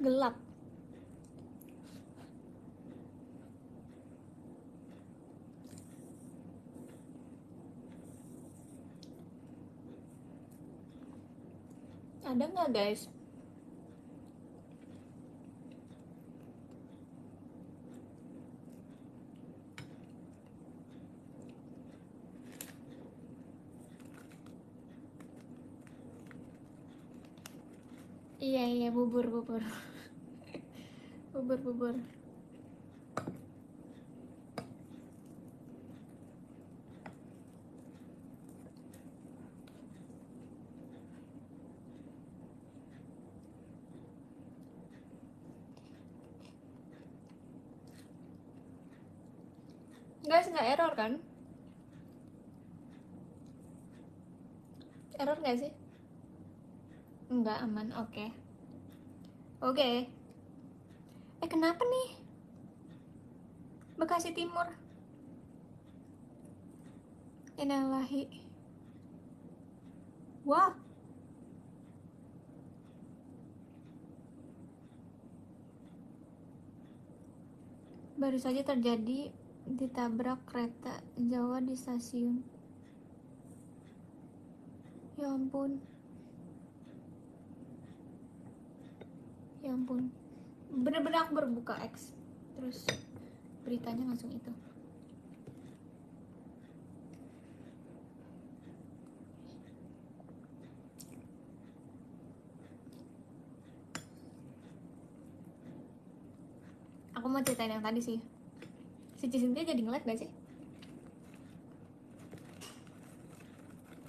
gelap. Ada nggak guys? Iya iya, bubur bubur. Bubur bubur. Guys, nggak error kan? Error nggak sih? Nggak, aman, oke. Oke. Kenapa nih? Bekasi Timur. Innalillahi. Wah. Baru saja terjadi ditabrak kereta Jawa di stasiun. Ya ampun. Ya ampun. Bener-bener aku berbuka X. Terus beritanya langsung itu. Aku mau ceritain yang tadi sih. Si Cisintia jadi nge-live gak sih?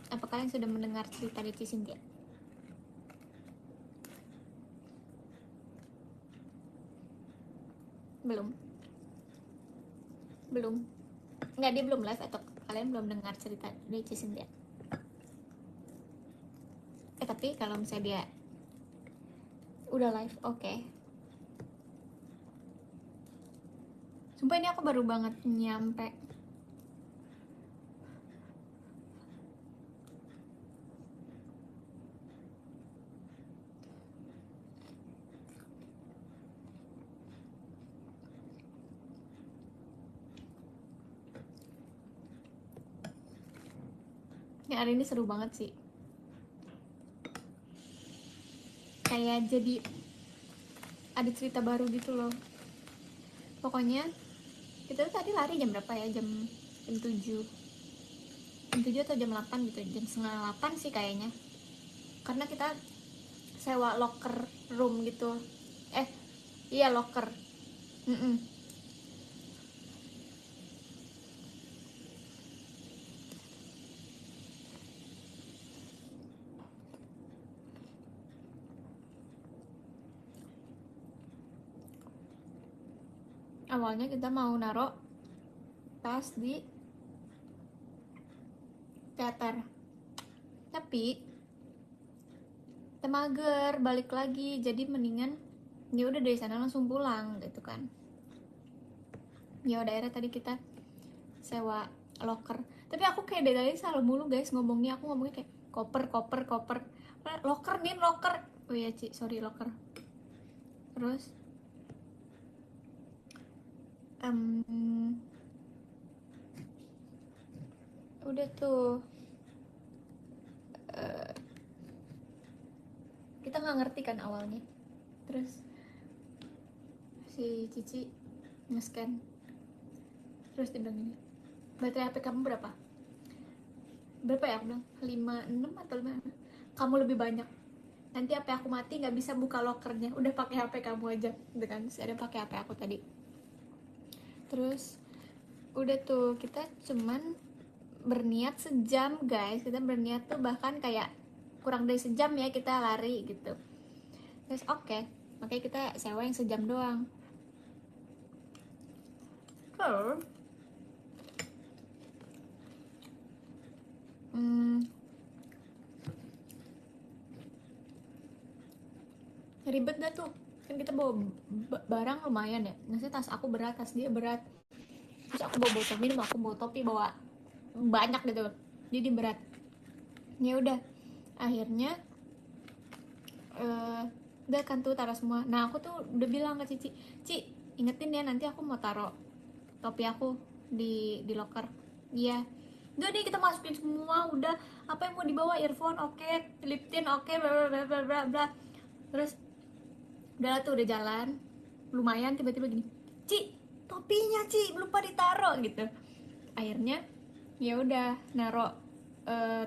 Apa kalian sudah mendengar cerita dari Cisintia? Belum. Nggak, dia belum live, atau kalian belum dengar cerita dari Cisintia? Tapi kalau misalnya dia udah live, oke. Sumpah ini aku baru banget nyampe. Ya, hari ini seru banget sih. Kayak jadi ada cerita baru gitu loh. Pokoknya kita tuh tadi lari jam berapa ya? Jam 7. Jam 7 atau jam 8 gitu. Jam setengah 8 sih kayaknya. Karena kita sewa locker room gitu. Iya, locker. Mm-mm. Awalnya kita mau naruh tas di teater, tapi kita mager balik lagi, jadi mendingan ya udah dari sana langsung pulang gitu kan. Ya udah, akhirnya tadi kita sewa locker. Tapi aku kayak dari tadi salah mulu guys ngomongnya. Aku ngomongnya kayak koper. Locker nih, locker. Oh iya Ci, sorry, locker. Terus udah tuh kita nggak ngerti kan awalnya. Terus si Cici nge-scan, terus dia bilang gini, baterai HP kamu berapa ya? Aku bilang 56 atau 5. Kamu lebih banyak, nanti HP aku mati nggak bisa buka lockernya, udah pakai HP kamu aja gitu kan. Terus ada pakai HP aku tadi. Terus udah tuh kita cuman berniat sejam guys. Kita berniat tuh bahkan kayak kurang dari sejam ya kita lari gitu. Terus oke, makanya kita sewa yang sejam doang. Terus ribet dah tuh kan, kita bawa barang lumayan ya. Maksudnya tas aku berat, tas dia berat. Terus aku bawa botol minum, aku bawa topi, bawa banyak gitu, jadi berat. Ya udah, akhirnya Udah kan tuh taruh semua. Nah aku tuh udah bilang ke Cici, Ci ingetin ya nanti aku mau taruh topi aku di locker. Iya. Udah deh kita masukin semua, udah apa yang mau dibawa, earphone oke, lip tint oke, bla bla bla bla bla. Terus udah tuh udah jalan lumayan, tiba-tiba gini, Ci topinya Ci lupa ditaro gitu. Akhirnya ya udah naro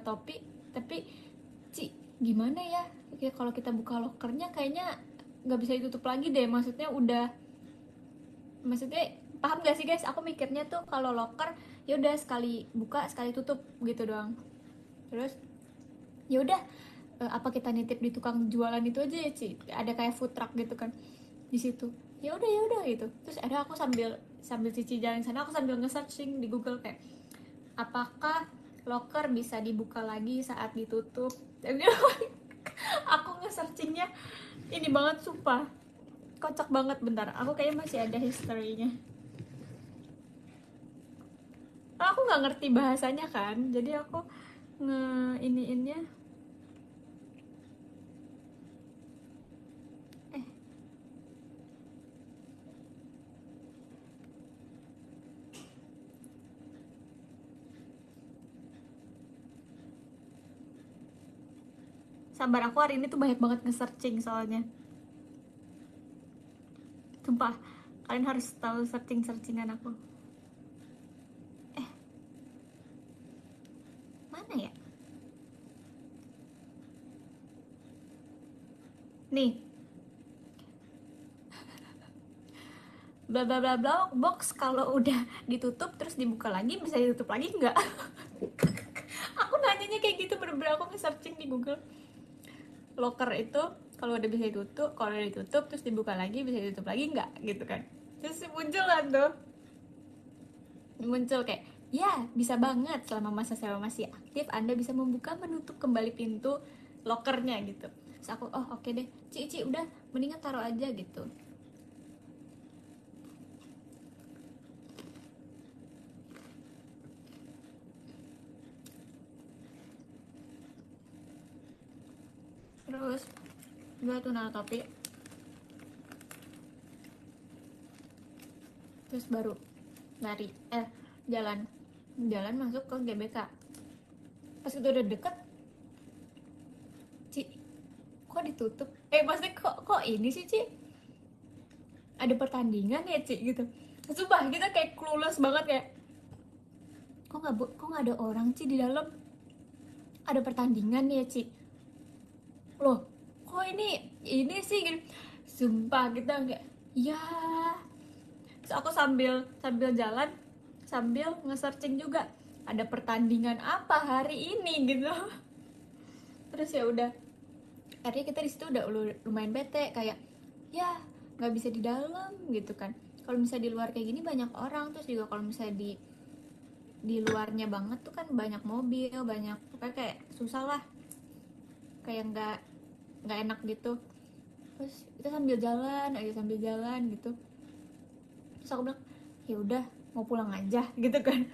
topi, tapi Ci gimana ya, kalau kita buka lokernya kayaknya nggak bisa ditutup lagi deh, maksudnya udah, maksudnya paham gak sih guys, aku mikirnya tuh kalau locker ya udah sekali buka sekali tutup gitu doang. Terus ya udah apa kita nitip di tukang jualan itu aja ya Ci, ada kayak food truck gitu kan di situ. Ya udah gitu. Terus ada aku sambil sambil Cici jalan sana, aku sambil nge-searching di Google kayak apakah locker bisa dibuka lagi saat ditutup. Jadi aku nge-searchingnya ini banget sumpah, kocak banget. Bentar, aku kayaknya masih ada history-nya. Aku nggak ngerti bahasanya kan, jadi aku nge-iniinnya. Sabar, aku hari ini tuh banyak banget nge-searching soalnya. Sumpah, kalian harus tahu searching-searchingan aku. Mana ya? Nih. Bla bla bla bla box kalau udah ditutup terus dibuka lagi bisa ditutup lagi nggak? Aku nanyanya kayak gitu, bener-bener aku nge-searching di Google. Locker itu kalau udah bisa ditutup, kalau udah ditutup terus dibuka lagi bisa ditutup lagi nggak gitu kan? Terus muncul lah tuh, muncul kayak ya bisa banget, selama masa sewa masih aktif Anda bisa membuka menutup kembali pintu lokernya gitu. Terus aku oh oke deh Cici udah mendingan taruh aja gitu. Terus gue tuh naruh topi, terus baru lari jalan jalan masuk ke GBK. Pas itu udah deket, Ci kok ditutup, maksudnya kok ini sih Ci, ada pertandingan ya Ci gitu. Sumpah kita kayak clueless banget, kayak kok nggak ada orang Ci di dalam, ada pertandingan ya Ci, loh kok ini sih gitu. Sumpah kita kayak ya. Terus aku sambil jalan sambil nge-searching juga ada pertandingan apa hari ini gitu. Terus ya udah akhirnya kita di situ udah lumayan bete, kayak ya nggak bisa di dalam gitu kan. Kalau misalnya di luar kayak gini banyak orang, terus juga kalau misalnya di luarnya banget tuh kan banyak mobil, banyak pokoknya kayak susah lah, kayak nggak enak gitu. Terus kita sambil jalan gitu. Terus aku bilang ya udah mau pulang aja gitu kan.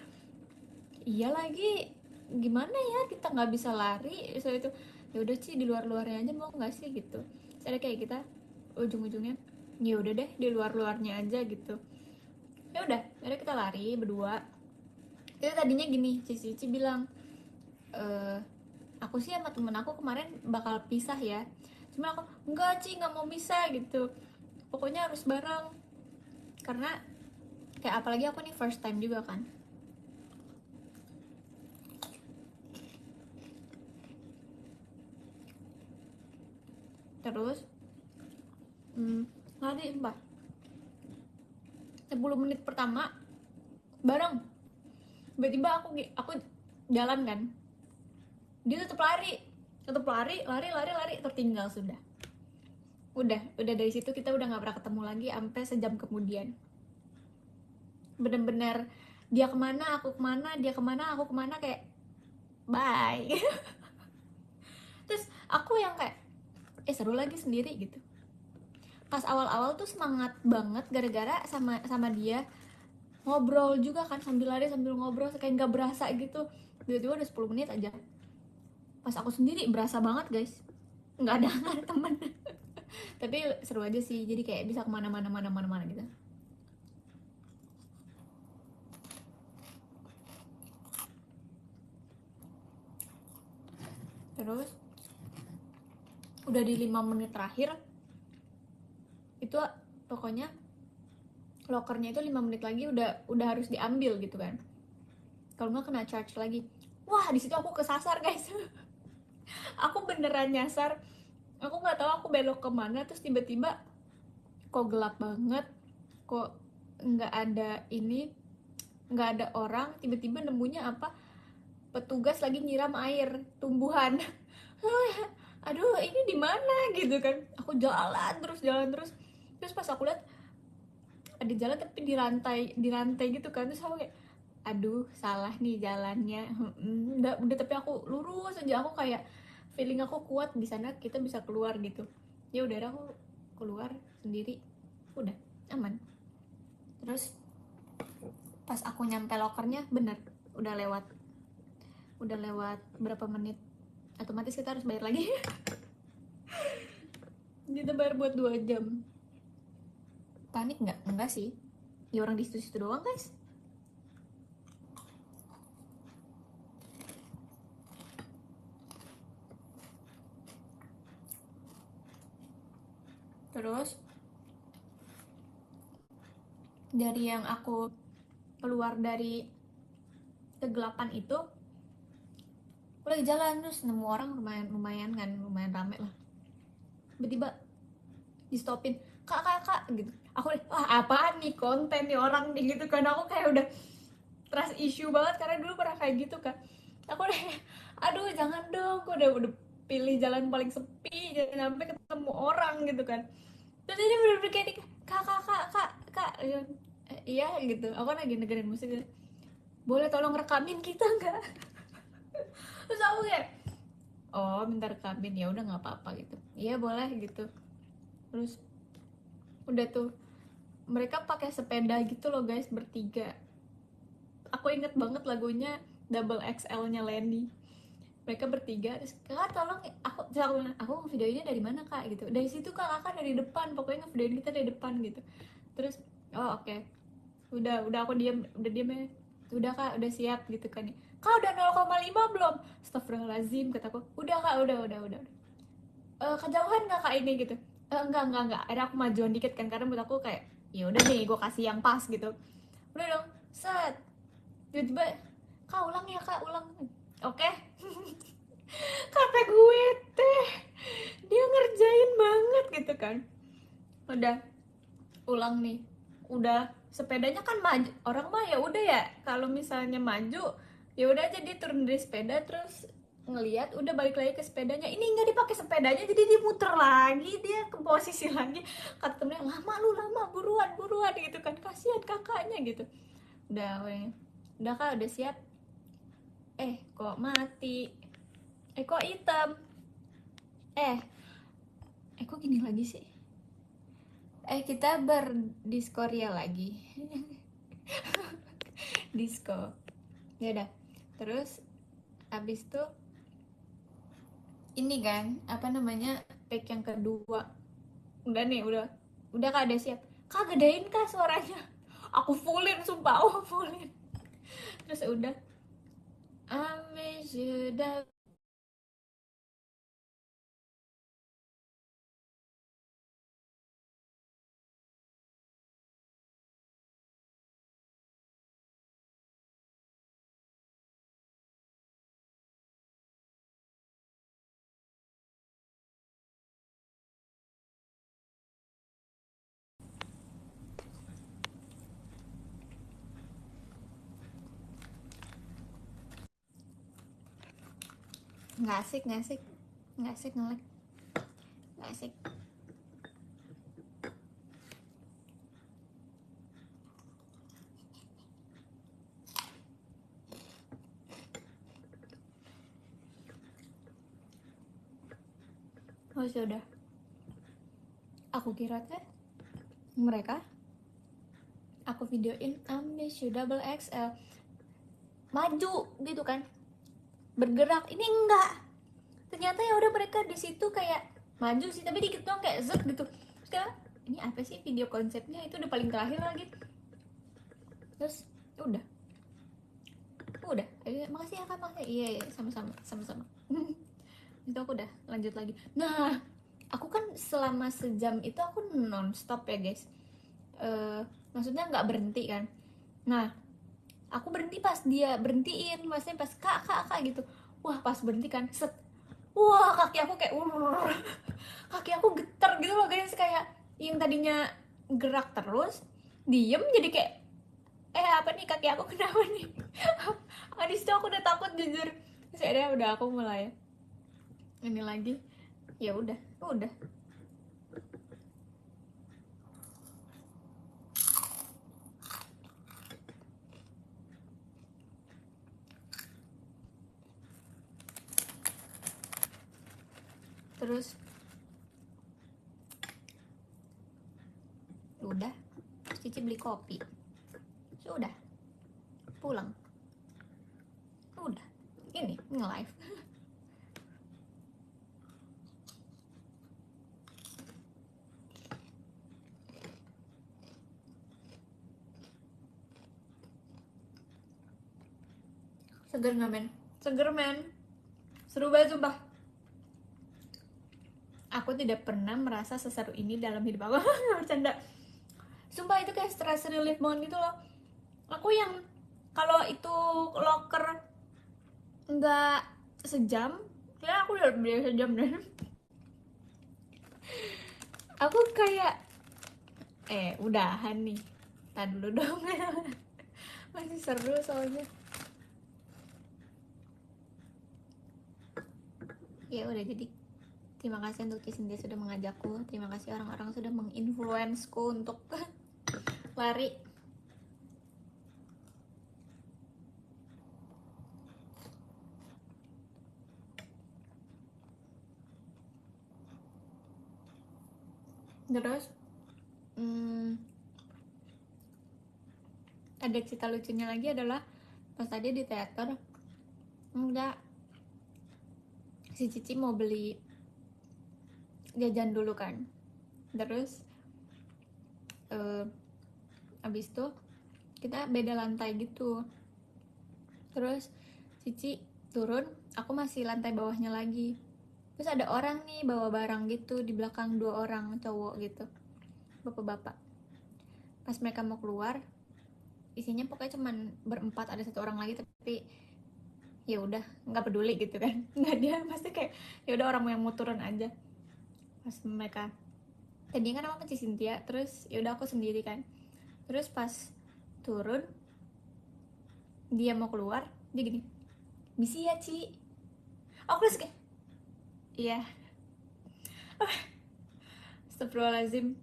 Iya lagi gimana ya, kita nggak bisa lari so itu. Ya udah sih di luarnya aja mau nggak sih gitu. Terus ada kayak kita ujung-ujungnya ya udah deh di luarnya aja gitu. Ya udah akhirnya kita lari berdua. Itu tadinya gini, Cici bilang aku sih sama temen aku kemarin bakal pisah ya, cuma aku enggak Ci nggak mau pisah gitu, pokoknya harus bareng. Karena kayak apalagi aku nih first time juga kan. Terus lari mbak 10 menit pertama bareng, tiba-tiba aku jalan kan, dia tetap lari, tertinggal sudah. Udah dari situ kita udah nggak pernah ketemu lagi sampai sejam kemudian. Bener-bener dia kemana aku kemana, dia kemana aku kemana, kayak bye. Terus aku yang kayak seru lagi sendiri gitu. Pas awal-awal tuh semangat banget gara-gara sama dia ngobrol juga kan, sambil lari sambil ngobrol kayak nggak berasa gitu. Tiba-tiba udah 10 menit aja. Pas aku sendiri berasa banget guys, nggak ada temen. Tapi seru aja sih, jadi kayak bisa kemana-mana gitu. Terus udah di 5 menit terakhir itu pokoknya lokernya itu 5 menit lagi udah harus diambil gitu kan, kalau nggak kena charge lagi. Wah, di situ aku kesasar guys. Aku beneran nyasar, aku nggak tahu aku belok kemana, terus tiba-tiba kok gelap banget, kok nggak ada ini, nggak ada orang, tiba-tiba nemunya apa, petugas lagi nyiram air tumbuhan. Aduh, ini di mana gitu kan. Aku jalan terus terus pas aku lihat ada jalan tapi di rantai gitu kan, terus aku kayak aduh salah nih jalannya. Udah tapi aku lurus aja, aku kayak feeling aku kuat di sana kita bisa keluar gitu. Ya udah aku keluar sendiri, udah aman. Terus pas aku nyampe lokernya bener udah lewat berapa menit, otomatis kita harus bayar lagi. Kita bayar buat 2 jam. Panik nggak sih, ya orang di situ doang guys. Terus dari yang aku keluar dari kegelapan itu, aku lagi jalan terus nemu orang, lumayan kan, lumayan rame lah. Tiba-tiba di stopin, kak gitu. Aku wah apaan nih, konten nih orang nih gitu kan. Aku kayak udah trust issue banget karena dulu pernah kayak gitu kan. Aku udah aduh jangan dong, aku udah pilih jalan paling sepi, jangan sampai ketemu orang gitu kan. Terus ini bener-bener kayak kak iya gitu. Aku lagi dengerin musik gitu, boleh tolong rekamin kita nggak? Terus aku kayak oh minta rekamin, ya udah nggak apa-apa gitu, iya boleh gitu. Terus udah tuh mereka pakai sepeda gitu loh guys, bertiga. Aku inget banget lagunya Double XL-nya Lenny. Mereka bertiga, terus kak tolong aku videonya dari mana kak gitu, dari situ kak, kakak dari depan, pokoknya ngevideoin kita dari depan gitu. Terus oh oke. Udah aku diem ya. Udah kak, udah siap gitu kan ya. Kak udah 0,5 belum? Astagfirullahaladzim kataku. Udah kak, udah. Kejauhan nggak kak ini gitu? Enggak. Akhirnya aku majuan dikit kan, karena menurut aku kayak ya udah nih gue kasih yang pas gitu. Udah dong, set. Tiba-tiba, kak ulang ya kak, ulang. Oke. Kata gue teh, dia ngerjain banget gitu kan. Udah, ulang nih. Udah sepedanya kan maju, orang mah ya udah ya, kalau misalnya maju ya udah aja dia turun dari sepeda terus ngelihat udah balik lagi ke sepedanya. Ini nggak dipakai sepedanya, jadi dia muter lagi, dia ke posisi lagi. Kata temennya, lama buruan gitu kan, kasihan kakaknya gitu. Udah we. Udah kak, udah siap. Kok mati, kok hitam, eh kok gini lagi sih, kita berdiskordia lagi. Disco, ya udah. Terus abis itu ini kan apa namanya, take yang kedua. Udah nih, udah kak, ada siap kak, gedein kak suaranya. Aku fullin, sumpah aku fullin. Terus udah ame sudah. Nggak asik ngelek, nggak asik. Oh sudah, aku kira teh mereka aku videoin Amnesia Double XL maju gitu kan, bergerak. Ini enggak, ternyata ya udah mereka di situ kayak maju sih, tapi dikit doang kayak zet gitu. Terus kayak, ini apa sih video konsepnya, itu udah paling terakhir lagi. Terus udah makasih ya kak, makasih. Iya, iya, sama-sama. Itu aku udah lanjut lagi. Nah, aku kan selama sejam itu aku non-stop ya guys. Maksudnya nggak berhenti kan. Nah, aku berhenti pas dia berhentiin, maksudnya pas kak gitu. Wah, pas berhenti kan, set. Wah, kaki aku kayak kaki aku getar gitu loh guys, kayak yang tadinya gerak terus diem jadi kayak apa nih, kaki aku kenapa nih. Habis itu aku udah takut jujur. Terus akhirnya udah aku mulai ini lagi, ya udah. Terus udah, Cici beli kopi, sudah pulang, udah ini nge-live. Seger nggak men? Seger men, seru banget sumpah. Aku tidak pernah merasa seseru ini dalam hidup aku. Bercanda, sumpah itu kayak stress relief banget gitu loh. Aku yang kalau itu locker nggak sejam, ya aku udah beli sejam deh. Aku kayak udahan nih, tahan dulu dong. Masih seru soalnya. Ya udah, jadi terima kasih untuk Cisindia sudah mengajakku. Terima kasih orang-orang sudah menginfluensku untuk lari. Terus ada cerita lucunya lagi adalah pas tadi di teater, enggak, si Cici mau beli jajan dulu kan. Terus abis itu kita beda lantai gitu. Terus Cici turun, aku masih lantai bawahnya lagi. Terus ada orang nih bawa barang gitu di belakang, 2 orang cowok gitu, bapak-bapak. Pas mereka mau keluar, isinya pokoknya cuman berempat, ada 1 orang lagi, tapi ya udah nggak peduli gitu kan. Nggak, dia pasti kayak ya udah orang yang mau turun aja. Pas mereka tadi kan sama Ci Cynthia, terus ya udah aku sendiri kan. Terus pas turun dia mau keluar, dia gini, misi ya Ci. Aku terus kayak iya. Astagfirullahaladzim.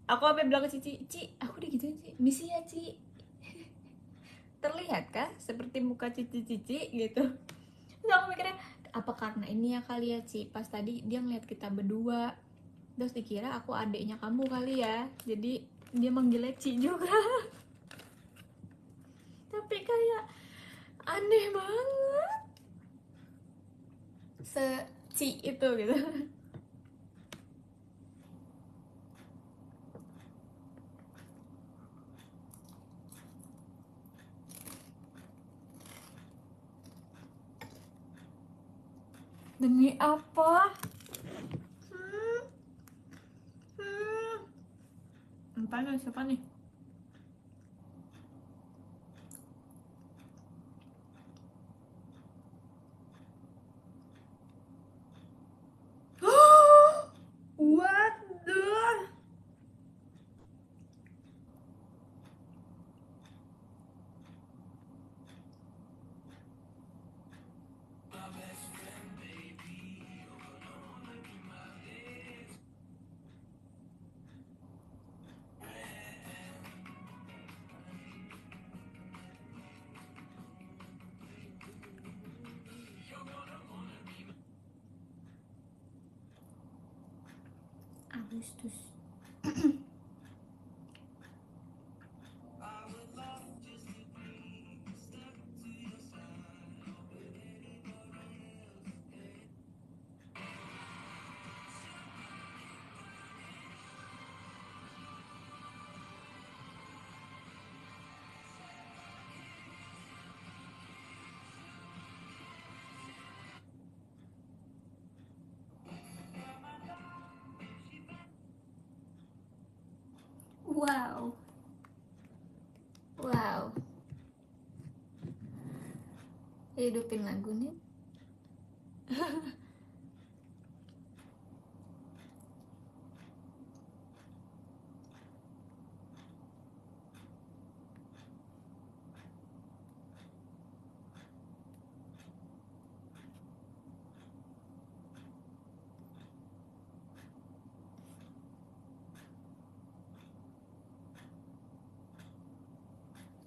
Aku apa bilang ke Cici, aku udah gituin sih, misi ya Ci. Terlihat kah seperti muka Cici gitu. Terus aku mikirnya, apa karena ini ya kali ya Ci, pas tadi dia ngeliat kita berdua, terus dikira aku adiknya kamu kali ya, jadi dia manggilnya Ci juga. Tapi kayak aneh banget se-Ci itu gitu. Demi apa? Hmm, Entahnya siapa nih? What the? Agustus. Wow. Wow. Hidupin lagu nih.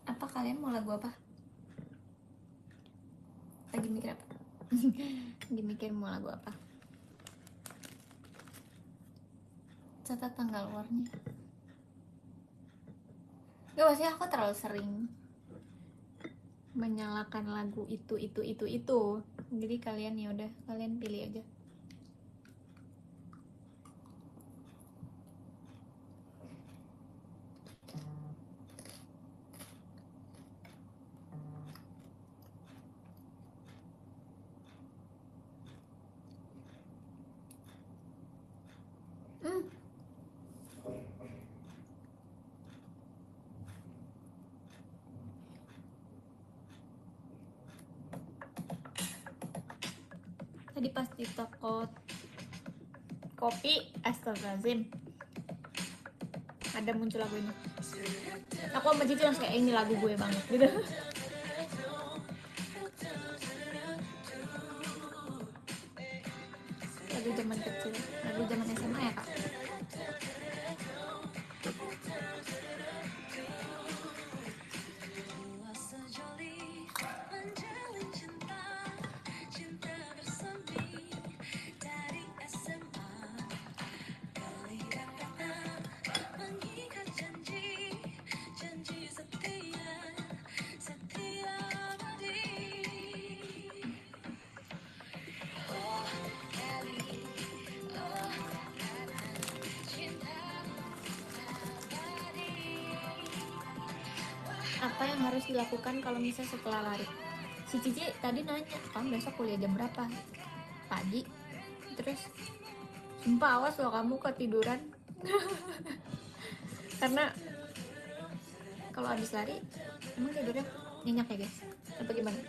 Apa kalian mau lagu apa? Lagi mikir apa? Lagi mikir mau lagu apa? Catat tanggal luarnya. Gak sih, aku terlalu sering menyalakan lagu itu. Jadi kalian ya udah, kalian pilih aja. Tadi pas di toko kopi, astagfirullahaladzim, ada muncul lagu ini. Aku sama Cici langsung kayak, ini lagu gue banget gitu. Lagu zaman kecil, lagu zaman SMA ya kak. Apa yang harus dilakukan kalau misalnya setelah lari? Si Cici tadi nanya, kamu besok kuliah jam berapa? Pagi. Terus, sumpah awas loh kamu ketiduran. Karena kalau habis lari, emang tidurnya nyenyak ya guys? Atau gimana?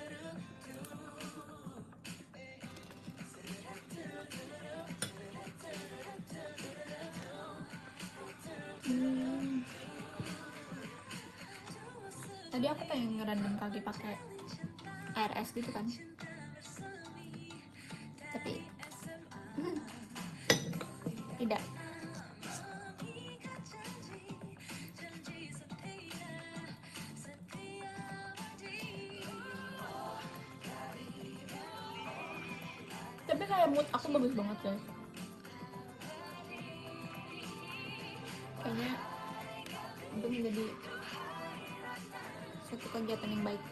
Tadi aku pengen ngerendam kaki pakai air es gitu kan, tapi tidak. Tapi kayak mood aku bagus banget guys. Kayaknya itu menjadi suatu kegiatan yang baik.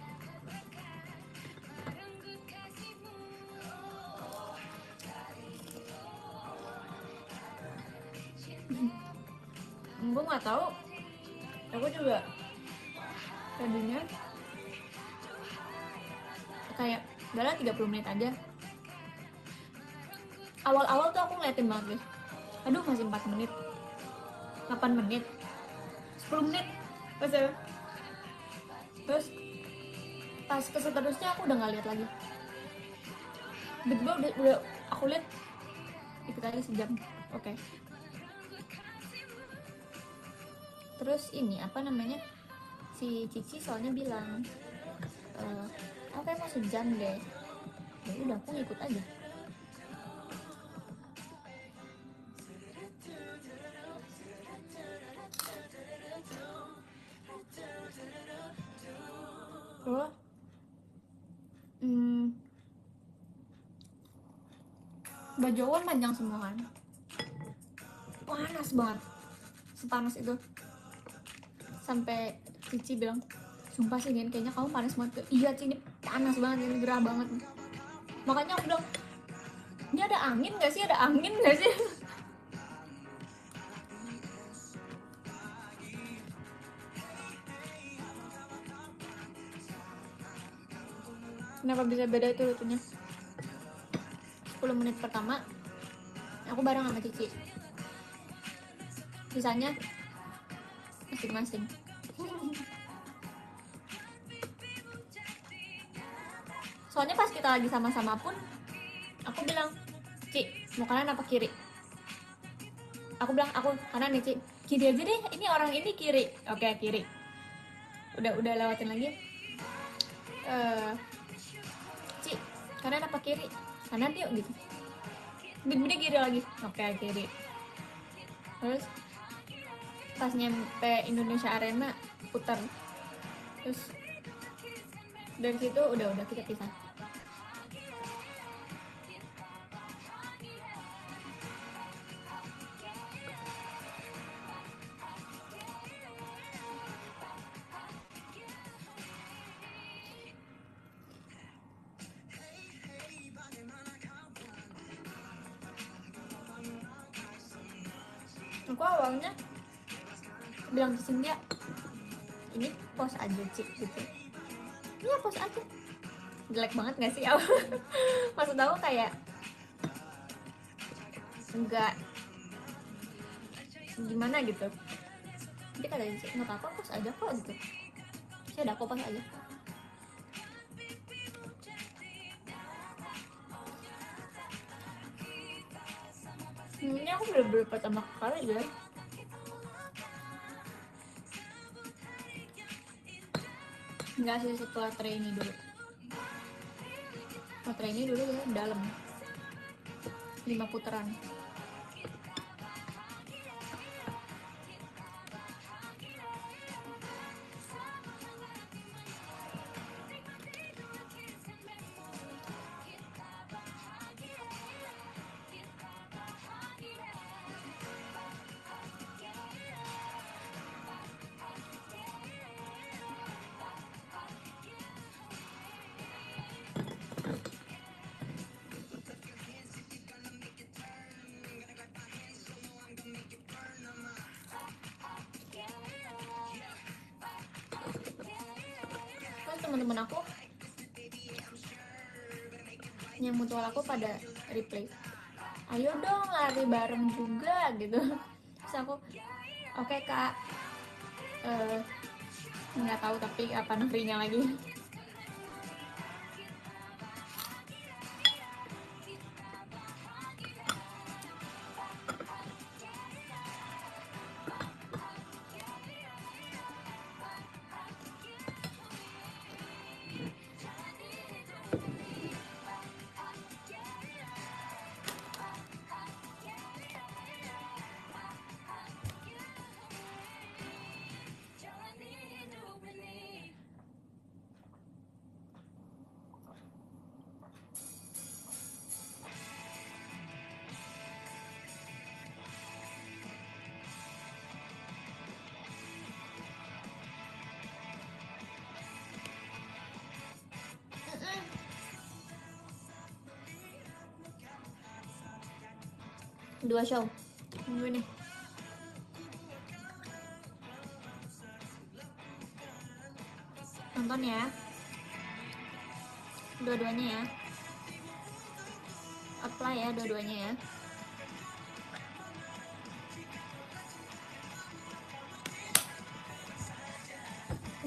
Gue nggak tahu, aku juga tadinya kayak udah 30 menit aja. Awal-awal tuh aku ngeliatin banget guys, aduh masih 4 menit, 8 menit, 10 menit pasal. Terus pas keseterusnya aku udah nggak lihat lagi. Tiba-tiba udah aku lihat itu tadi sejam. Oke. Terus ini apa namanya, si Cici soalnya bilang oke mau sejam deh. Ya udah aku ngikut aja. Terus baju aku panjang semua kan, panas banget, sepanas itu sampai Cici bilang, sumpah sih Gen, kayaknya kamu panas banget. Iya Ci, ini panas banget, ini gerah banget. Makanya aku bilang, ini ada angin gak sih, ada angin gak sih? Kenapa bisa beda itu rutenya? 10 menit pertama aku bareng sama Cici, sisanya masing-masing. Soalnya pas kita lagi sama-sama pun aku bilang, Ci, mau kanan apa kiri? Aku bilang, aku kanan nih, Ci. Kiri aja deh, ini orang ini kiri. Oke, kiri. Udah lewatin lagi. Ci, kanan apa kiri? Kanan yuk gitu. Beda kiri lagi. Oke, kiri. Terus pas nyampe Indonesia Arena putar. Terus dari situ udah kita pisah. Aku awalnya bilang ke Cynthia, ini pos aja Cik gitu. Iya pos aja. Jelek banget gak sih? Maksud aku kayak enggak gimana gitu. Jadi kata Cik, nggak apa-apa pos aja kok gitu. Saya udah pos aja. Ini aku bener-bener pertama kali ya. Enggak sih, setelah trainee dulu. Setelah trainee dulu ya dalam 5 putaran. Kan teman-teman aku yang mutual aku pada replay, ayo dong lari bareng juga gitu. Terus aku oke kak, nggak tahu tapi apa negerinya lagi. Dua show minggu ini. Nonton ya dua-duanya ya, apply ya dua-duanya ya.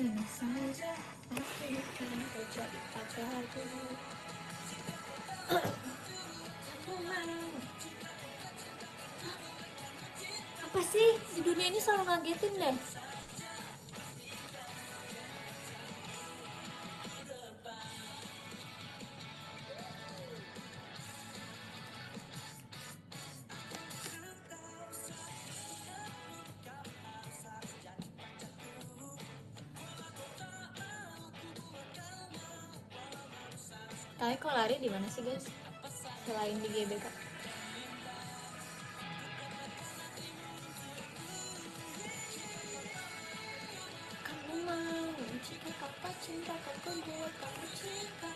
Ini saja aku akan terjadi. Apa sih di dunia ini selalu ngagetin deh. Tapi kok lari di mana sih guys? Selain di GBK. Kamu mau jika apa cintakan ku buat kamu cinta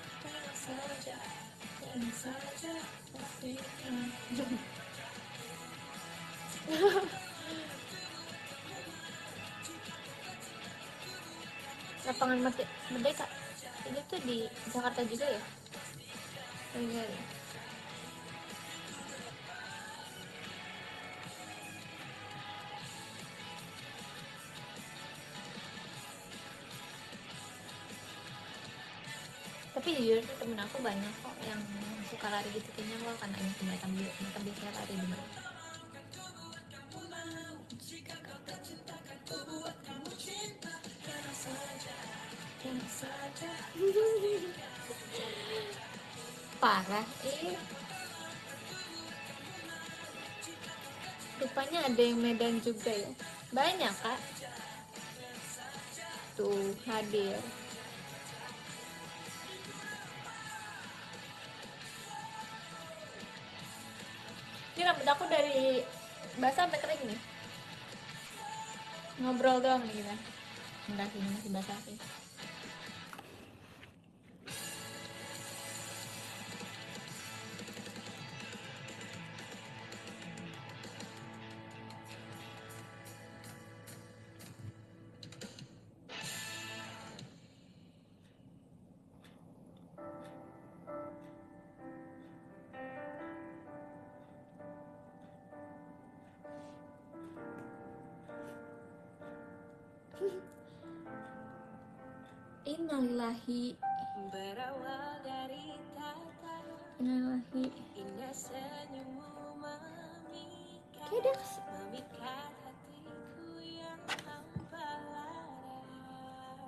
saja, dan saja pastikan. Lapangan Merdeka itu tuh di Jakarta juga ya? Oh iya ya. Tapi jujur sih temen aku banyak kok yang suka lari gitu, kayaknya aku akan nanya ke mereka, mereka biasanya lari di mana. Parah, rupanya ada yang Medan juga ya, banyak kak tuh hadir. Ini rambut aku dari basah sampai kering nih, ngobrol doang nih kita. Enggak sih, masih basah sih. Innalillahi Berawal dari tata innalillahi. indah senyummu memikat, Kayak dia memikat hatiku yang hampa lara.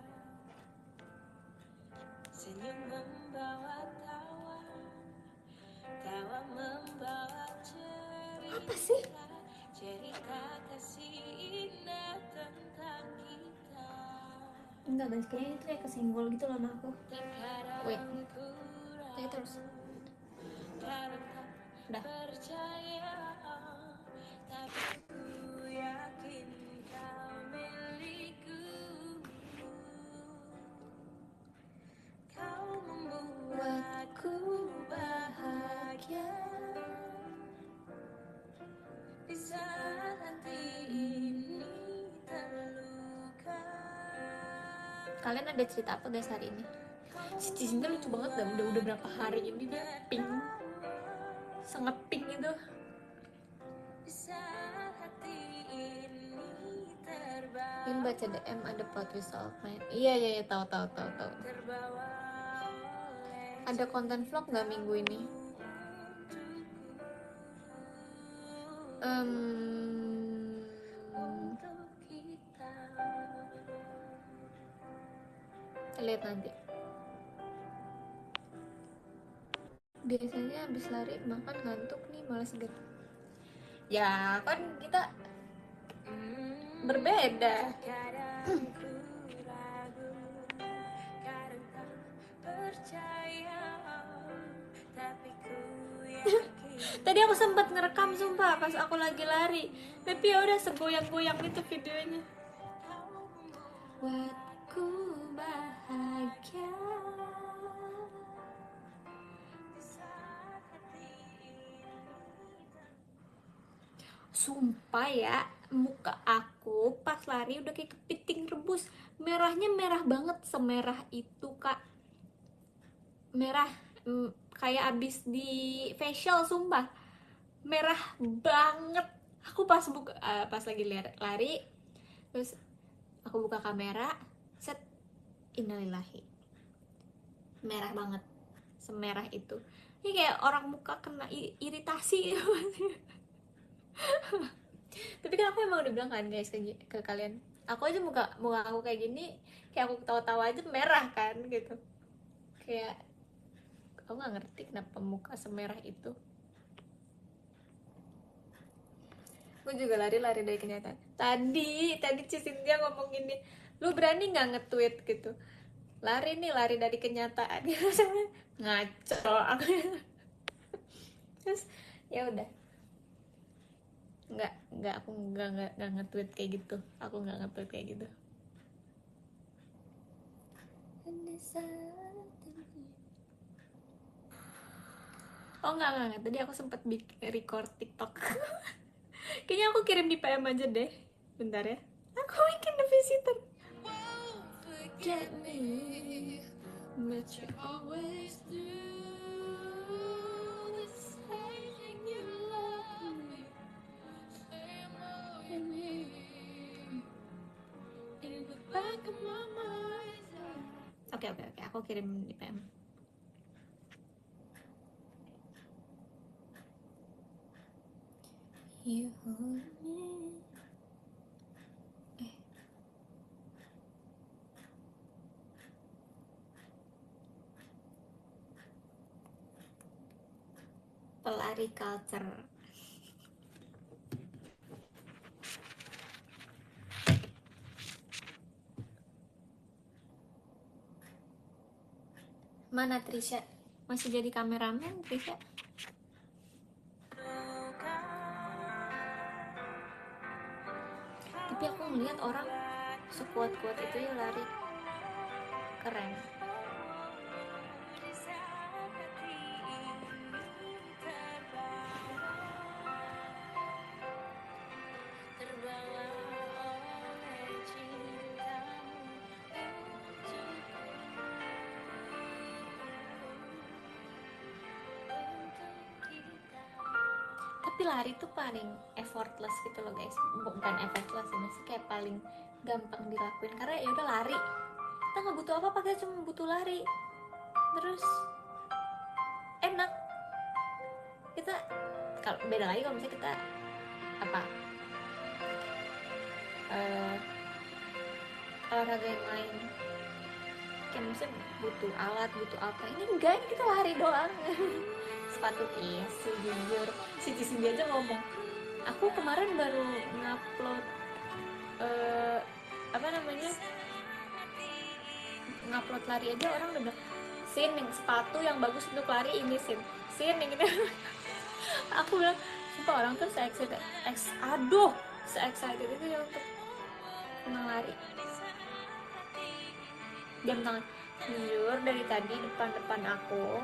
Senyum membawa tawa, tawa membawa cerita. apa sih? Cerita kasih indah tentang kita. Enggak guys, kayaknya itu kayak kesenggol gitu loh sama aku. Wait, kayak terus udah. Percaya, tapi ku yakin kau milikku. Kau membuatku bahagia di saat hati ini terluka. Kalian ada cerita apa guys hari ini? Si Cinta lucu banget dah, udah berapa hari ini dia pink, sangat pink itu. Di saat hati ini terbawa, Ini baca DM ada plot twist soal main. Iya tahu. terbawa oleh Ada konten vlog nggak minggu ini? untuk kita. Kita lihat nanti. Biasanya habis lari makan ngantuk nih, malas gitu. Ya kan kita berbeda. Kadang ku ragu, kadang tak percaya, tapi ku yakin. Tadi aku sempat ngerekam sumpah pas aku lagi lari, tapi ya udah segoyang-goyang itu videonya. Buatku bahagia. Sumpah ya, muka aku pas lari udah kayak kepiting rebus. Merahnya merah banget, semerah itu kak. Merah kayak abis di facial, sumpah. Merah banget. Aku pas pas lagi lari, terus aku buka kamera, set, innalillahi. Merah banget, semerah itu. Ini kayak orang muka kena iritasi. Tapi kan aku emang udah bilang kan guys ke kalian, aku aja muka aku kayak gini, kayak aku ketawa-tawa aja merah kan gitu. Kayak aku nggak ngerti kenapa muka semerah itu. Gue juga lari dari kenyataan. Tadi Cynthia ngomong gini, lu berani nggak nge-tweet gitu, lari dari kenyataan. Ngaco. Terus ya udah, aku nggak nge-tweet kayak gitu. Aku nggak nge-tweet kayak gitu. Oh nggak, tadi aku sempet record TikTok. Kayaknya aku kirim di PM aja deh. Bentar ya, aku bikin the visitor. Get me, but you always do. Saying you love me, say more than me. In the back of my mind. Oke, aku kirim di PM. You hold me. Pelari culture. Mana Trisha? Masih jadi kameramen Trisha? Tapi aku ngeliat orang sekuat-kuat itu ya lari. Keren. Tapi lari tuh paling effortless gitu loh guys. Bukan effortless sih, masih kayak paling gampang dilakuin karena ya udah lari. Kita nggak butuh apa-apa, kita cuma butuh lari. Terus enak. Kita kalau beda lagi kalau misalnya kita apa olahraga yang lain, kayak misalnya butuh alat, butuh apa. Ini enggak, ini kita lari doang. Sepatu jujur si Cindy aja ngomong, aku kemarin baru ngupload ngupload lari aja orang udah bilang, Sin, yang sepatu yang bagus untuk lari ini Sin yang ini. Aku bilang, sumpah orang tuh se-excited itu ya untuk menang lari. Jam tangan, jujur dari tadi depan aku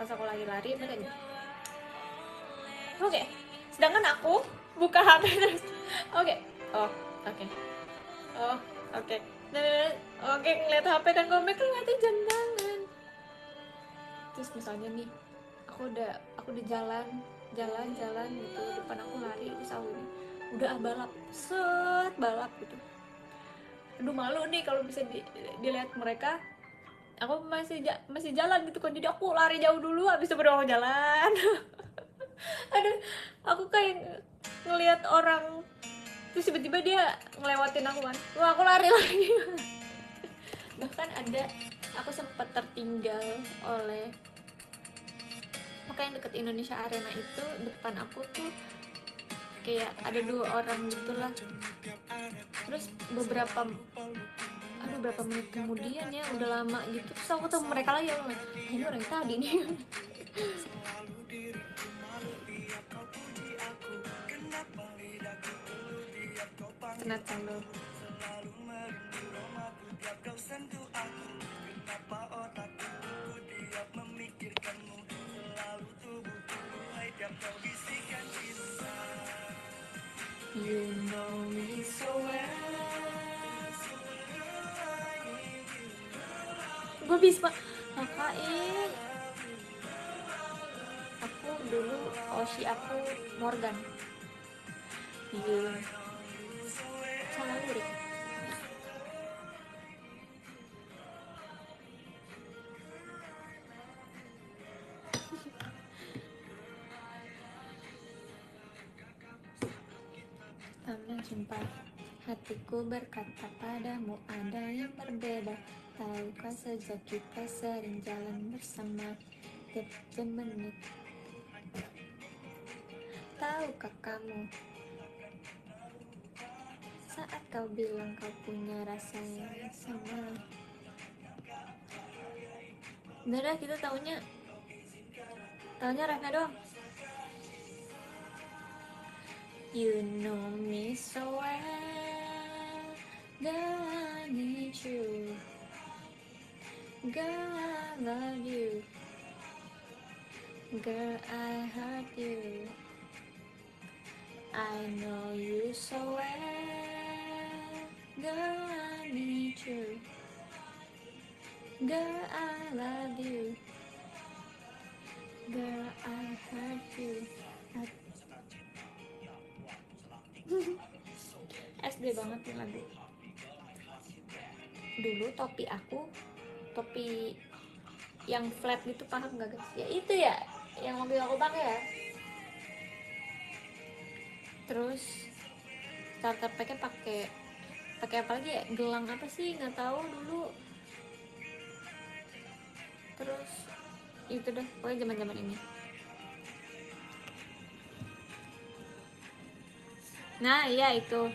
pas aku lagi lari mereka gini. Oke. Sedangkan aku buka HP terus. Oke. Oke, ngeliat HP kan, kalau mereka ngeliatin jam tangan. Terus misalnya nih, aku udah jalan gitu, depan aku lari, terus aku ini udah balap gitu. Aduh, malu nih kalau bisa dilihat mereka. Aku masih jalan gitu kan, jadi aku lari jauh dulu, habis itu baru aku jalan. Aduh, aku kayak ngelihat orang terus tiba-tiba dia ngelewatin aku kan, wah aku lari lagi. Bahkan aku sempat tertinggal oleh makanya deket Indonesia Arena itu, depan aku tuh kayak ada 2 orang gitulah. Terus berapa menit kemudian ya, udah lama gitu, terus aku ketemu mereka lagi. Aku bilang, ini orang tadi nih. Senat cendol. You know me so well. Gue bisa KKI. Aku dulu Oshi, aku Morgan. Salah lirik. Pertama jumpa, hatiku berkata padamu ada yang berbeda. Tahukah sejak kita sering jalan bersama tiap menit. Tahukah kamu, saat kau bilang kau punya rasa yang sama. Bener, kita taunya refnya doang. You know me so well, girl I need you, girl I love you, girl I hurt you, I know you so well, girl I need you, girl I love you, girl I hurt you. SD banget nih lagu. Dulu topi yang flat gitu, paham gak guys? Ya itu ya yang mobil aku pakai ya. Terus starter packnya pakai apa lagi ya, gelang apa sih nggak tahu dulu. Terus itu dah pokoknya zaman ini. Nah iya itu.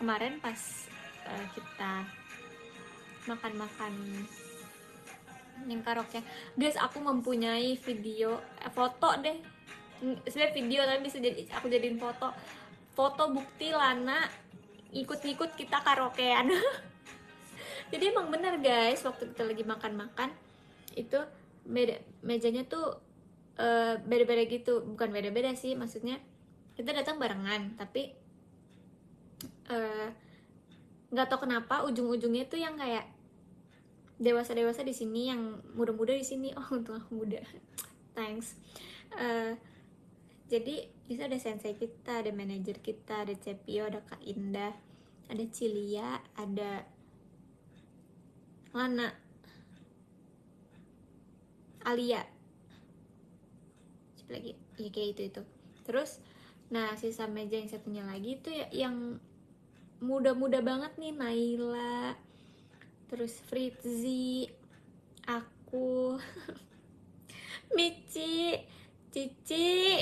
Kemarin pas kita makan-makan yang karaoke, guys, aku mempunyai video foto deh, sebenarnya video tapi bisa jadi aku jadiin foto bukti Lana ikut-ikut kita karaokean. Jadi emang bener guys, waktu kita lagi makan-makan itu mejanya tuh beda-beda gitu, bukan beda-beda sih, maksudnya kita datang barengan tapi nggak tahu kenapa ujung-ujungnya tuh yang kayak dewasa di sini, yang muda-muda di sini. Oh untung aku muda. Thanks. Jadi bisa ada sensei kita, ada manajer kita, ada Cepio, ada Kak Indah, ada Cilia, ada Lana, Alia, siapa lagi ya, kayak itu. Terus nah sisa meja yang satunya lagi itu ya, yang muda-muda banget nih, Naila, terus Fritzi, aku, Mici, Cici,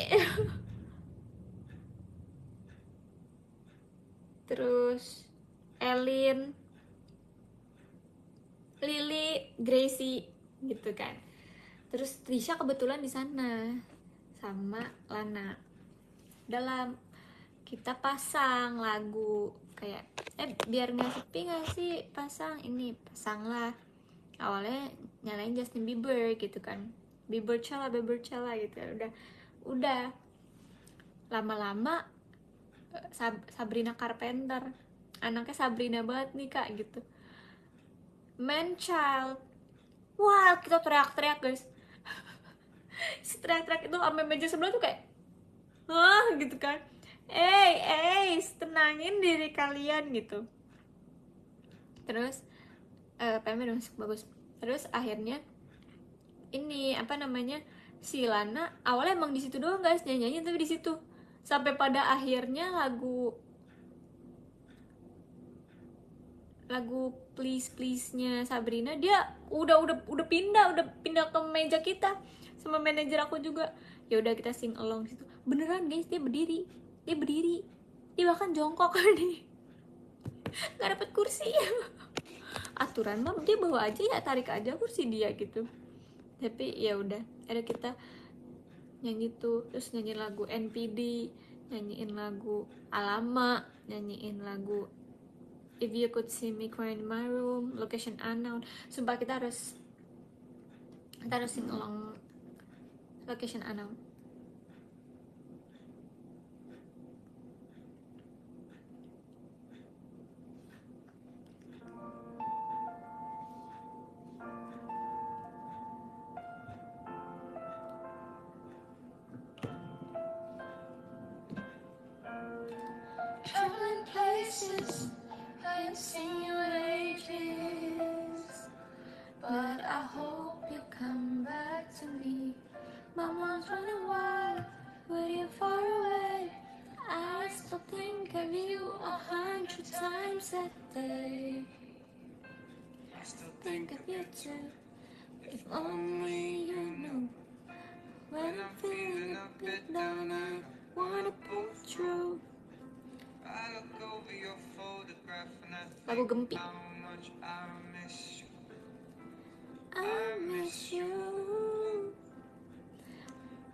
terus Elin, Lily, Gracie gitu kan. Terus Trisha kebetulan di sana sama Lana. Dalam kita pasang lagu kayak biar nggak sepi nggak sih, pasang lah. Awalnya nyalain Justin Bieber gitu kan, Bieber Cella gitu. Udah lama-lama Sabrina Carpenter, anaknya Sabrina banget nih kak gitu, Man Child. Wah kita teriak-teriak guys. Teriak-teriak itu sampai meja sebelah tuh kayak gitu kan, tenangin diri kalian gitu. Terus PM udah masuk bagus. Terus akhirnya ini apa namanya, si Lana awalnya emang di situ doang guys nyanyi, tapi di situ sampai pada akhirnya lagu please nya Sabrina dia udah pindah ke meja kita sama manajer aku juga. Ya udah kita sing along situ. Beneran guys, dia berdiri dia bahkan jongkok nih, nggak dapet kursi. Aturan mah dia bawa aja ya, tarik aja kursi dia gitu. Tapi ya udah ada kita nyanyi tuh, terus nyanyi lagu NPD, nyanyiin lagu Alama, nyanyiin lagu If You Could See Me Crying in My Room, Location Unknown. Sumpah kita harus sing along Location Unknown. Traveling places I ain't seen you in ages, but I hope you come back to me. My mom's running wild with you far away. I still think of you 100 times a day. I still think of you too. If only you knew. When I'm feeling a bit down, I wanna pull through. I look over your photograph and I think how much I miss you. I miss you.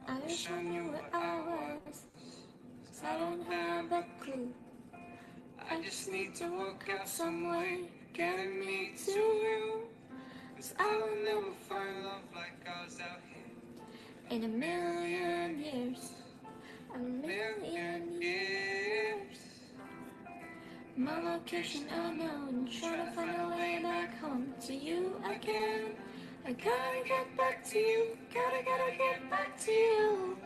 I wish I knew where I was, 'cause I don't have a clue. I just need to work out some way getting me to you, 'cause I will never find love like ours out here in a million years. A million years. My location unknown, trying to find a way back home to you again. I gotta get back to you, gotta get back to you.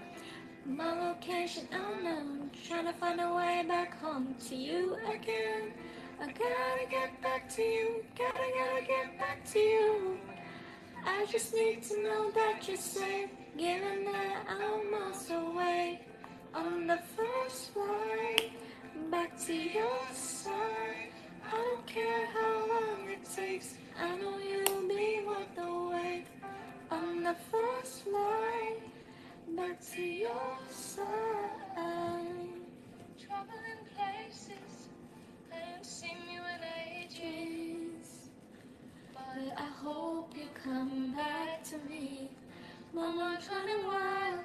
My location unknown, trying to find a way back home to you again. I gotta get back to you, gotta get back to you. I just need to know that you're safe, given that I'm miles away. On the first flight back to your side, I don't care how long it takes, I know you'll be worth the wait. On the first flight back to your side. Troubling places, haven't seen you in ages. But I hope you come back to me. Moments running wild,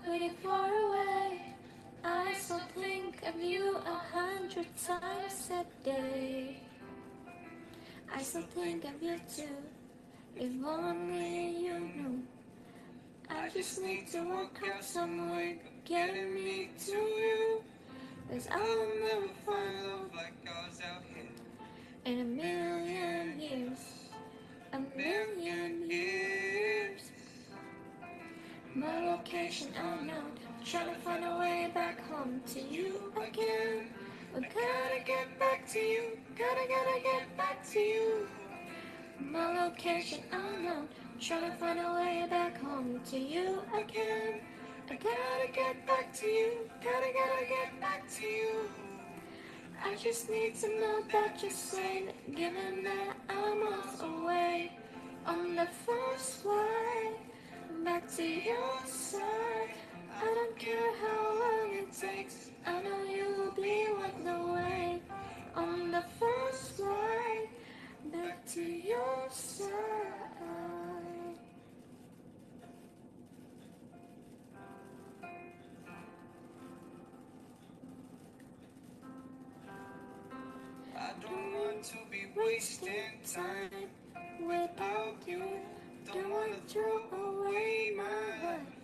waiting far away. I still think of you 100 times a day. I still think of you too, if only you knew. I just need to work out some way of getting me to you, 'cause I'll never find love like ours out here in a million years. A million years. My location unknown, trying to find a way back home to you again. But gotta get back to you, gotta get back to you. My location unknown, trying to find a way back home to you again. I gotta get back to you, gotta get back to you. I just need to know that you're safe, given that I'm miles away. On the first flight back to your side, I don't care how long it takes, I know you'll be worth the wait. On the first flight back to your side. I don't want to be wasting time without you. Don't want to throw away my life.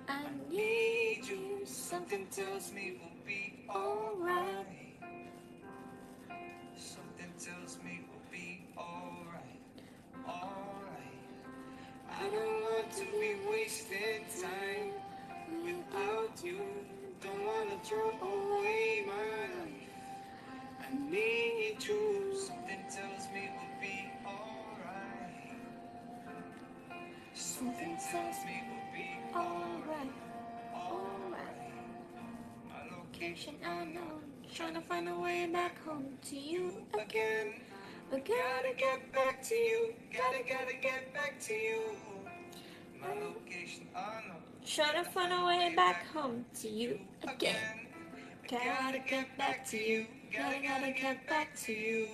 I need you. Something tells me we'll be alright. Something tells me we'll be alright. Alright. I don't want to be wasting time without you. Don't want to throw away my life. I need you. Something tells me we'll be alright. Something tells me we'll be alright. Alright. My location unknown, trying to find a way back home to you again. But gotta get back to you. Gotta get back to you. My location unknown, trying to find a way back home to you again. Gotta get back to you, gotta get back to you.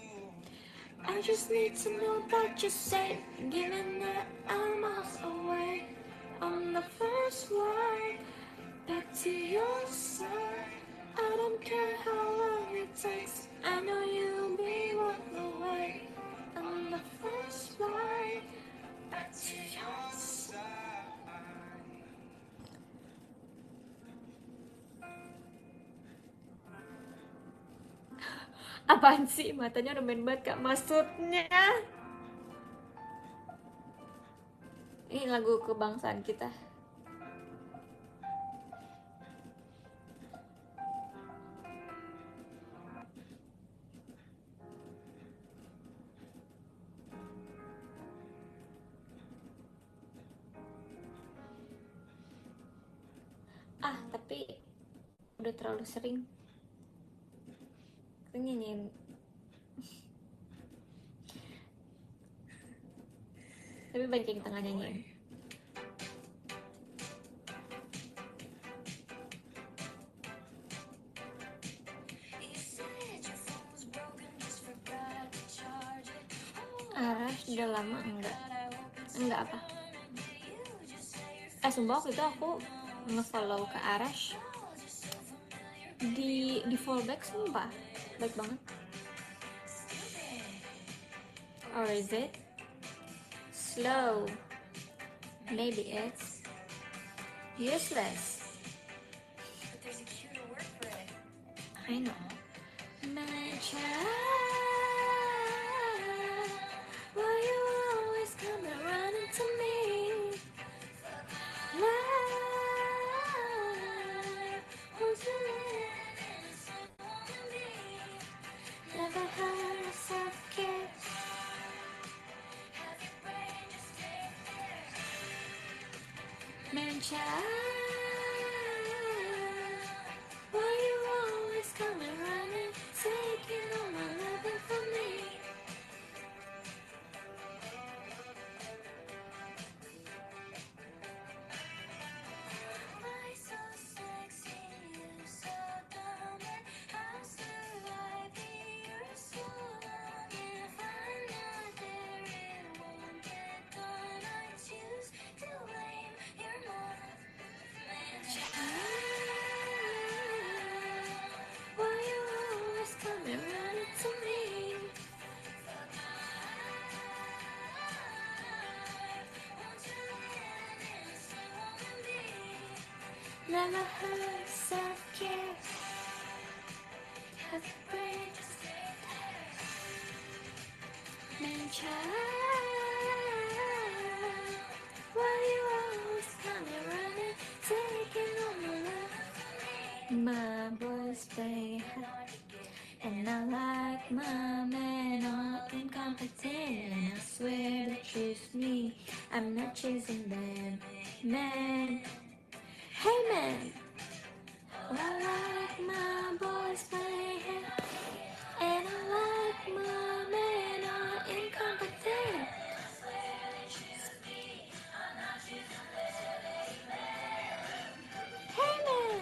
I just need to know that you're safe, given that I'm miles away. On the first flight back to your side, I don't care how long it takes, I know you'll be worth the wait. On the first flight back to your side. Apaan sih? Matanya udah main banget kak. Maksudnya ini lagu kebangsaan kita. Tapi udah terlalu sering nyanyiin. Tapi banyak yang tengah nyanyiin. Arash udah lama enggak apa. Sumpah waktu itu aku nge-follow ke Arash di fallback, sumpah baik banget. Or is it slow? Maybe it's useless. I know. My child, why you always come running to me? Never heard a soft kiss. Why you always coming running, taking all my loving from me? Why so sexy, you so dumb, and how surviving you're so long. If I'm not there, it won't get done. I choose to blame your mom. Why you always coming running to me? Never heard self-care. Have a break. Man, child, why you always coming running, taking all my love? My boys play hard, and I like my men are incompetent. And I swear they choose me, I'm not choosing them. Man, hey man, I like my boys play hard, and I like my men are incompetent. Hey man,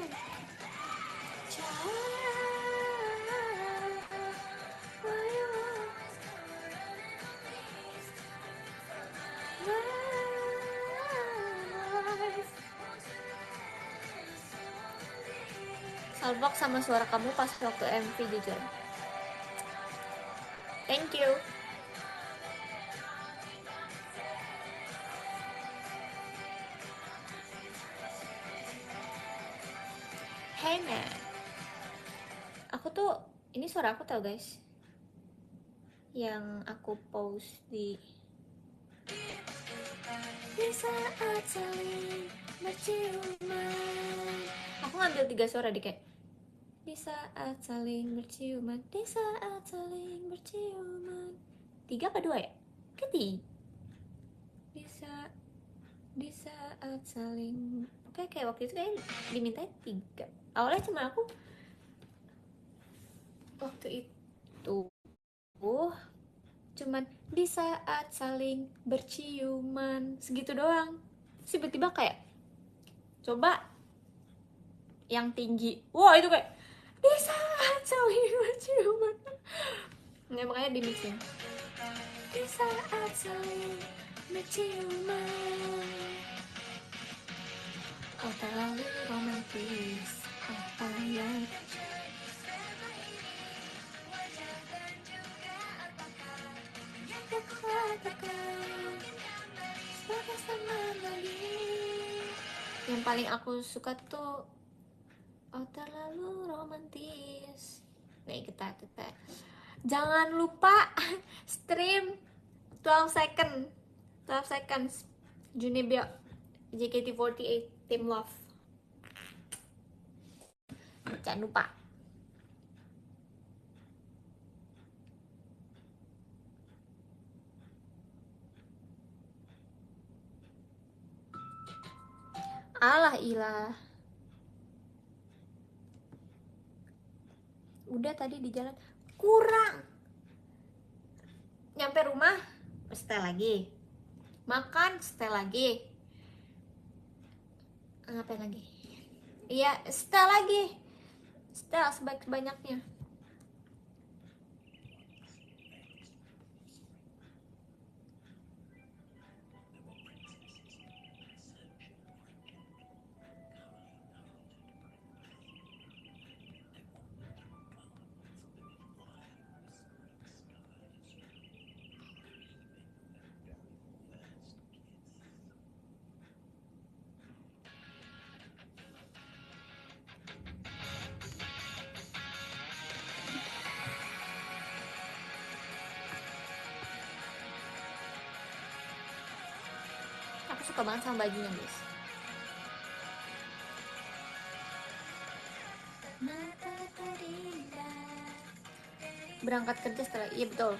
child, why you always Salbok sama suara kamu pas waktu MV jujur. Thank you. Hey man, aku tuh ini suara aku tau guys, yang aku post di saat saling berciuman. Aku ngambil 3 suara di kayak di saat saling berciuman, di saat saling berciuman. 3 apa 2 ya? Ketiga. Di saat saling, kayak waktu itu kayak dimintain 3. Awalnya cuma aku waktu itu cuman di saat saling berciuman segitu doang. Terus tiba-tiba kayak coba yang tinggi, wah itu kayak di saat saling berciuman. Nggak, makanya di mixing di saat saling berciuman. Oh terlalu romantis apa yang aku katakan sebagai teman lagi. Yang paling aku suka tuh oh terlalu romantis. Nih kita jangan lupa stream 12 seconds Junibyo JKT48 Team Love. Jangan lupa. Alah ilah. Udah tadi di jalan kurang. Nyampe rumah setel lagi. Makan setel lagi. Ngapain lagi? Iya, setel lagi. Setel sebanyak-banyaknya. Aku suka banget sama bajunya guys. Berangkat kerja setelah, iya betul.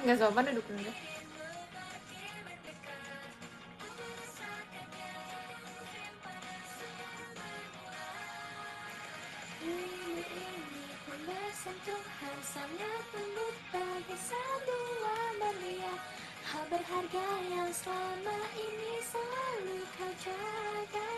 Nggak sopan duduk dulu. Bersentuhan sangat lembut bagai sebuah berlian. Hal berharga yang selama ini selalu kau jaga.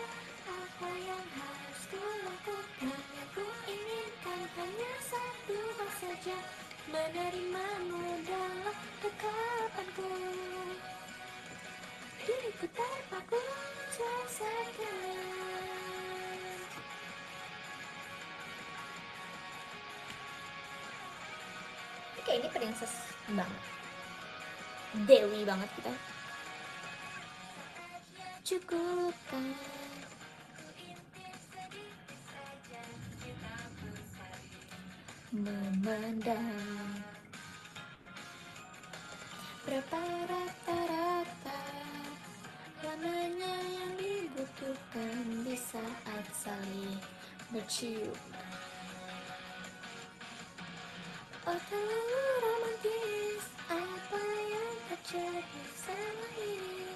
Apa yang harus kulakukan? Yang ku inginkan hanya satu hal saja, menerimamu dalam dekapanku. Diriku terpaku selesaikan. Kayak ini princess banget, dewi banget kita. Cukupkan memandang berapa rata-rata lamanya yang dibutuhkan di saat saling bercium. Oh terlalu romantis apa yang terjadi sama ini,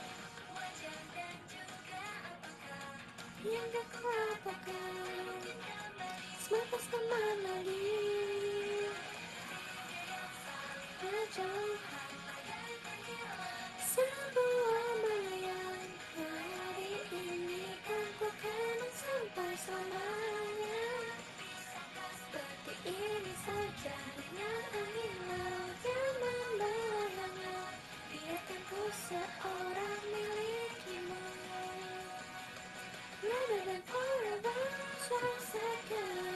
yang gak kulakukan sebatas teman lagi. Kejauhan sebuah belayan, hari ini kan ku kenang sampai selamanya. Seperti ini saja dengan angin laut yang membelanya, biarkan ku seorang milikimu. Never and forever, selesaikan.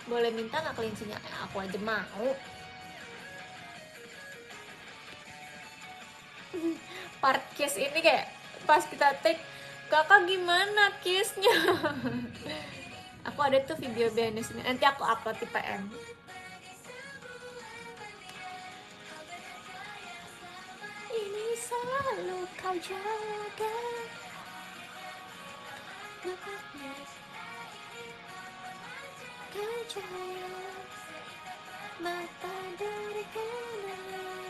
Boleh minta nggak kelincinya? Aku aja mau. Part kiss ini kayak pas kita take, kakak gimana kissnya? Aku ada tuh video behind the scene, nanti aku upload di PM. Ini selalu kau jaga, dapatnya cahaya mata dari kenangan.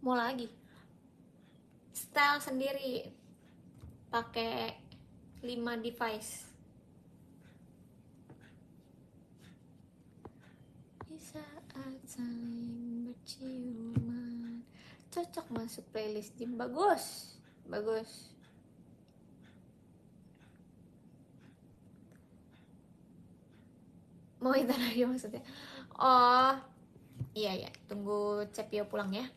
Mau lagi style sendiri pakai 5 device. Di saat saling berciuman, cocok masuk playlist Jim. Bagus, bagus. Mau itu lagi maksudnya? Oh, iya, tunggu Cepio pulang ya.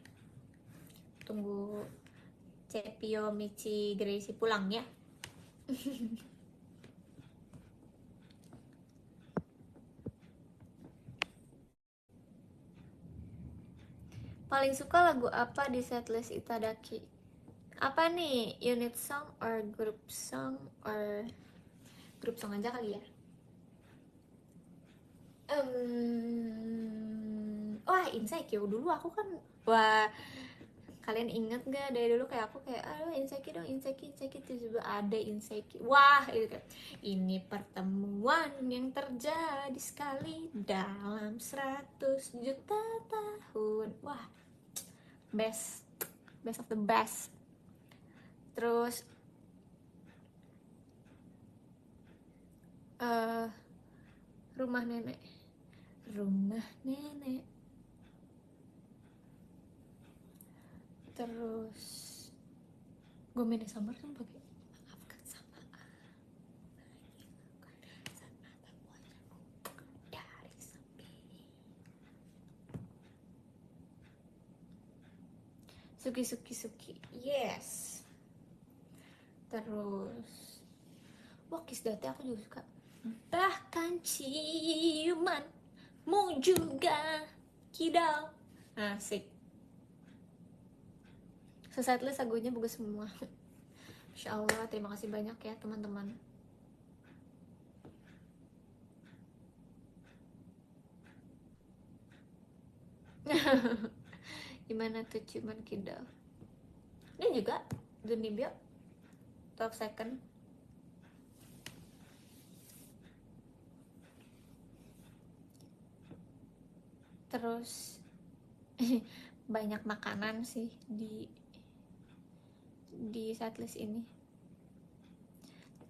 Tunggu Cepio, Michi, Gracie pulang ya. Paling suka lagu apa di setlist Itadaki? Apa nih? Unit song or group song or group song aja kali ya? Wah, Insecure dulu aku kan. Wah, kalian inget gak dari dulu kayak aku kayak aduh Insecure dong, Insecure tiba-tiba ada Insecure. Wah, itu kan ini pertemuan yang terjadi sekali dalam 100 juta tahun. Wah, best of the best. Terus rumah nenek terus Gomene Summer kan pakai maafkan sama dari sepi. Suki yes. Terus Kiss Date aku juga suka. Bahkan ciumanmu juga kidal. Asik. Setlist lagunya bagus semua. Masya Allah, terima kasih banyak ya teman-teman. Gimana tuh cuman kidal. Ini juga Dunibio 12 second. Terus banyak makanan sih di setlist ini.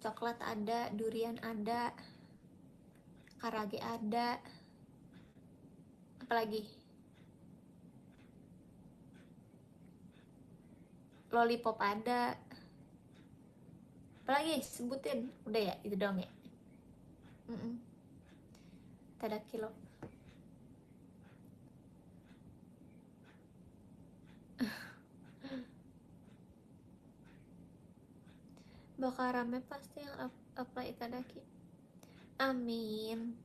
Coklat ada, durian ada, karage ada, apalagi lollipop ada, apalagi sebutin. Udah ya, itu dong ya. Tada kilo. Bakal rame pasti yang apply Itadaki. Amin.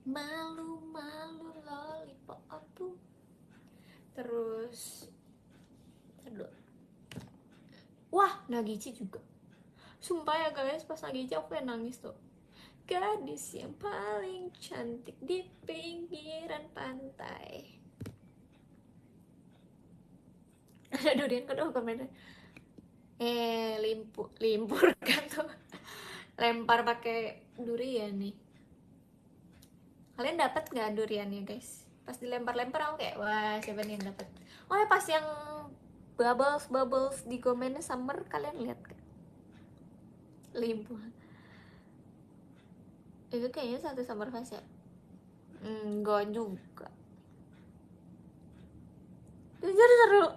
Malu-malu lollipop aku. Terus aduh. Wah, Nagichi juga. Sumpah ya guys, pas Nagichi aku yang nangis tuh. Gadis yang paling cantik di pinggiran pantai. Ada durian kedua komennya. Limpur kan tuh. Lempar pakai durian nih. Kalian dapat nggak duriannya guys? Pas dilempar-lempar aku kayak wah siapa nih yang dapat? Oh ya pas yang bubbles di komennya summer kalian lihat kan? Limpur. Itu kayaknya satu summer fest ya? Enggak juga. Jujur seru.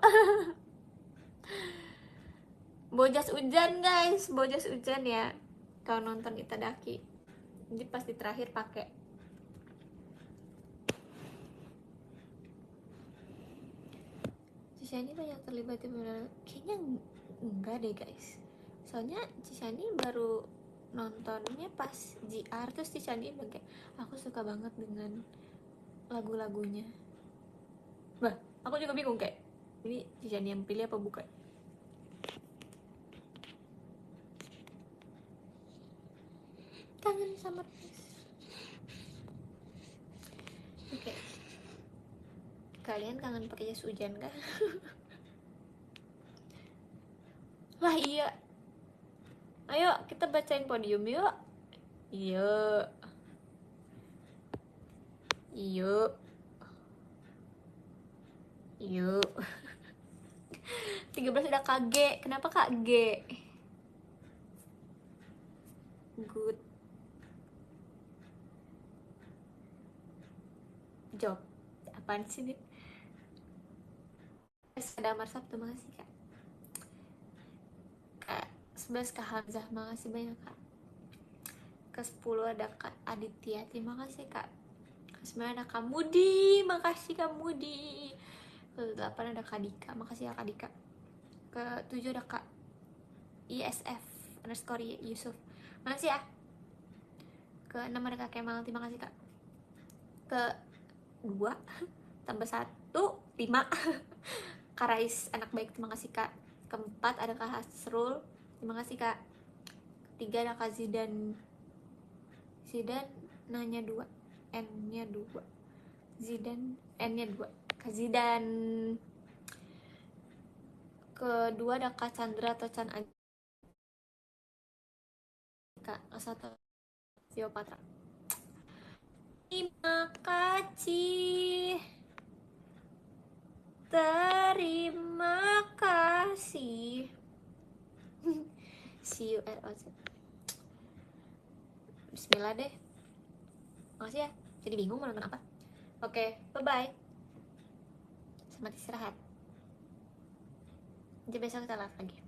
Bojas hujan guys, bojas hujan ya. Kalau nonton Itadaki, jadi pasti terakhir pakai. Cisani banyak terlibat di kayaknya enggak deh guys. Soalnya Cisani baru nontonnya pas JR, terus Cisani bilang kayak aku suka banget dengan lagu-lagunya. Bah, aku juga bingung kayak ini Cisani yang pilih apa bukan? Kangen sama oke. Kalian kangen pakai jas hujan kah? Lah iya. Ayo kita bacain podium yuk. Yuk. Yuk. Yuk. 13 udah KG. Kenapa Kak G? Good job. Apaan sih nih? Ada Marsab, terima kasih Kak. Kak 11 Kak Hamzah, makasih banyak Kak. Ke 10 ada Kak Aditya, terima kasih Kak. Ke 9 ada Kak Mudi, makasih Kak Mudi. Ke 8 ada Kak Dika, makasih ya Kak Dika. Ke 7 ada Kak ISF underscore Yusuf, makasih ya. Ke 6 ada Kak Kemal, terima kasih Kak. Ke 2 tambah 1 5 Kak Rais anak baik, terima kasih Kak. Keempat ada Kak Hasrul, terima kasih Kak. Ketiga ada Kak Zidan nanya 2 N nya 2 Zidan N nya 2 Kak Zidan. Kedua ada Kak Chandra atau Chan Aji, Kak satu Vio Patra, terima kasih. Terima kasih. See you at OZ. Bismillah deh. Makasih ya. Jadi bingung mau nonton apa. Oke, bye-bye. Selamat istirahat. Jadi besok kita live lagi.